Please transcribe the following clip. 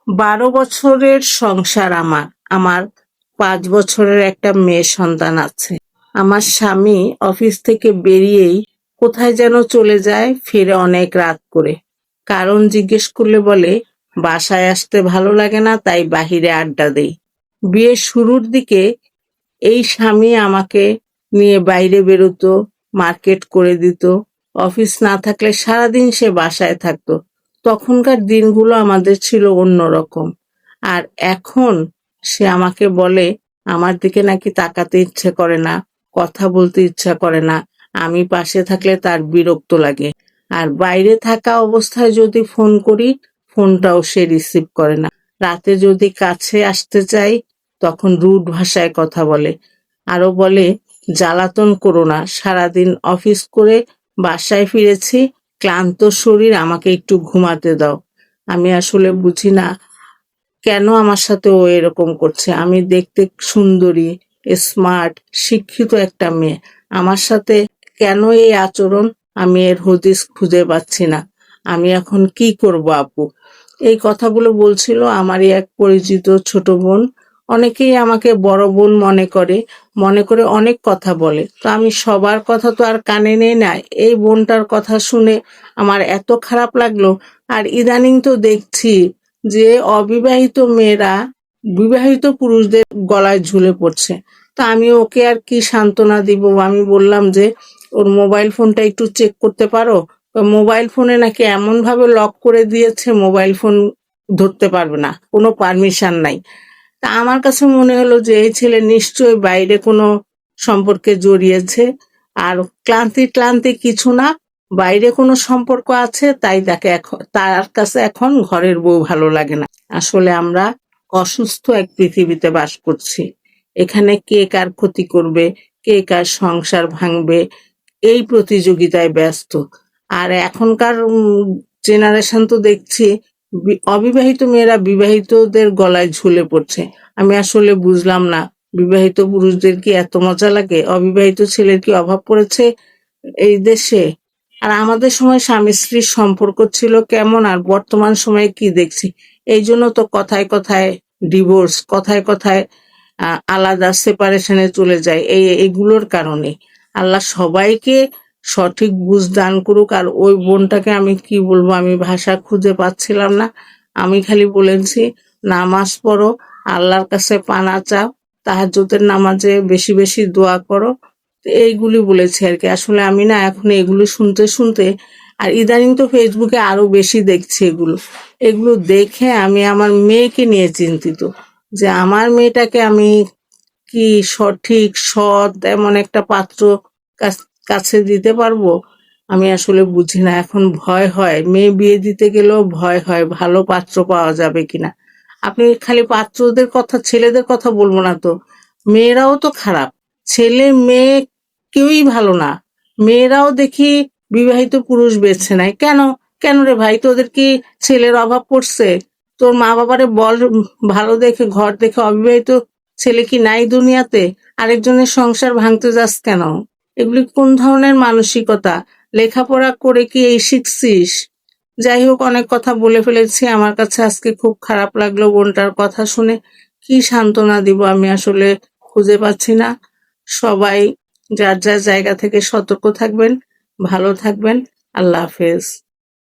12 বছরের সংসার আমার। আমার 5 বছরের একটা মেয়ে সন্তান আছে। আমার স্বামী অফিস থেকে বেরিয়েই কোথায় যেন চলে যায়, ফিরে অনেক রাত করে। কারণ জিজ্ঞেস করলে বলে, বাসায় আসতে ভালো লাগে না, তাই বাহিরে আড্ডা দেই। বিয়ের শুরুর দিকে এই স্বামী আমাকে নিয়ে বাইরে বেরোতো, মার্কেট করে দিত। অফিস না থাকলে সারাদিন সে বাসায় থাকতো। তখনকার দিনগুলো আমাদের ছিল অন্যরকম। আর এখন সে আমাকে বলে, আমার দিকে নাকি তাকাতে ইচ্ছে করে না, কথা বলতে ইচ্ছা করে না। আমি পাশে থাকলে তার বিরক্ত লাগে। আর বাইরে থাকা অবস্থায় যদি ফোন করি, ফোনটাও সে রিসিভ করে না। রাতে যদি কাছে আসতে চাই, তখন রুড ভাষায় কথা বলে। আরো বলে, জ্বালাতন করো না, সারাদিন অফিস করে বাসায় ফিরেছি, ক্লান্ত শরীর, আমাকে একটু ঘুমাতে দাও। আমি আসলে বুঝি না কেন আমার সাথে ও এরকম করছে। আমি দেখতে সুন্দরী, স্মার্ট, শিক্ষিত একটা মেয়ে। আমার সাথে কেন এই আচরণ? আমি এর হদিস খুঁজে পাচ্ছি না। আমি এখন কি করব আপু? এই কথাগুলো বলছিল আমারই এক পরিচিত ছোট বোন। অনেকেই আমাকে বড় বোন মনে করে অনেক কথা বলে। তো আমি সবার কথা তো আর কানে নেই না। এই বোনটার কথা শুনে আমার এত খারাপ লাগলো। আর ইদানিং তো দেখছি যে অবিবাহিত মেয়েরা বিবাহিত পুরুষদের গলায় ঝুলে পড়ছে। তো আমি ওকে আর কি সান্ত্বনা দিব? আমি বললাম যে, ওর মোবাইল ফোনটা একটু চেক করতে পারো? মোবাইল ফোনে নাকি এমন ভাবে লক করে দিয়েছে, মোবাইল ফোন ধরতে পারবে না, কোনো পারমিশন নাই। তা আমার কাছে মনে হলো যে এই ছেলে নিশ্চয়ই বাইরে কোনো সম্পর্কে জড়িয়েছে। আর ক্লান্তি ক্লান্তি কিছু না, বাইরে কোনো সম্পর্ক আছে, তাই তার কাছে এখন ঘরের বউ ভালো লাগে না। আসলে আমরা অসুস্থ এক পৃথিবীতে বাস করছি। এখানে কে কার ক্ষতি করবে, কে কার সংসার ভাঙবে, এই প্রতিযোগিতায় ব্যস্ত। আর এখনকার জেনারেশন তো দেখছি অবিবাহিত মেয়েরা বিবাহিতদের গলায় ঝুলে পড়ছে। আমি আসলে বুঝলাম না, বিবাহিত পুরুষদের কি এত মজা লাগে? অবিবাহিত ছেলের কি অভাব পড়েছে এই দেশে? আর আমাদের সময় স্বামী স্ত্রীর সম্পর্ক ছিল কেমন, আর বর্তমান সময়ে কি দেখছি? এই জন্য তো কথায় কথায় ডিভোর্স, কথায় কথায় আলাদা সেপারেশনে চলে যায়, এগুলোর কারণে। আল্লাহ সবাইকে সঠিক বুঝ দান করুক। আর ওই বোনটাকে আমি কি বলবো, আমি ভাষা খুঁজে পাচ্ছিলাম না। আমি খালি বলেছি, নামাজ পড়ো, আল্লাহর কাছে পানা চাও, তাহাজ্জুদের নামাজে বেশি বেশি দোয়া করো। এইগুলি বলেছি আর কি। আসলে আমি না এখন এগুলো শুনতে শুনতে, আর ইদানিং তো ফেসবুকে আরো বেশি দেখছি এগুলো। এগুলো দেখে আমি আমার মেয়েকে নিয়ে চিন্তিত, যে আমার মেয়েটাকে আমি কি সঠিক সৎ এমন একটা পাত্র কাছে দিতে পারবো? আমি আসলে বুঝি না। এখন ভয় হয়, মেয়ে বিয়ে দিতে গেলেও ভয় হয় ভালো পাত্র পাওয়া যাবে কিনা। আপনি খালি পাত্রদের কথা, ছেলেদের কথা বলবো না তো, মেয়েরাও তো খারাপ। ছেলে মেয়ে কেউই ভালো না। মেয়েরাও দেখি বিবাহিত পুরুষ বেছে নেয়। কেন? কেন রে ভাই, তোদের কি ছেলের অভাব পড়ছে? তোর মা বাবারে বল, ভালো দেখে ঘর দেখে অবিবাহিত ছেলে কি নাই দুনিয়াতে? আরেকজনের সংসার ভাঙতে যাস কেন? এগুলি কোন ধরনের মানসিকতা? লেখাপড়া করে কি এই শিখছিস? যাই হোক, অনেক কথা বলে ফেলেছি। আমার কাছে আজকে খুব খারাপ লাগলো বোনটার কথা শুনে। কি সান্ত্বনা দিব আমি আসলে খুঁজে পাচ্ছি না। সবাই যার যার জায়গা থেকে সতর্ক থাকবেন, ভালো থাকবেন। আল্লাহ হাফেজ।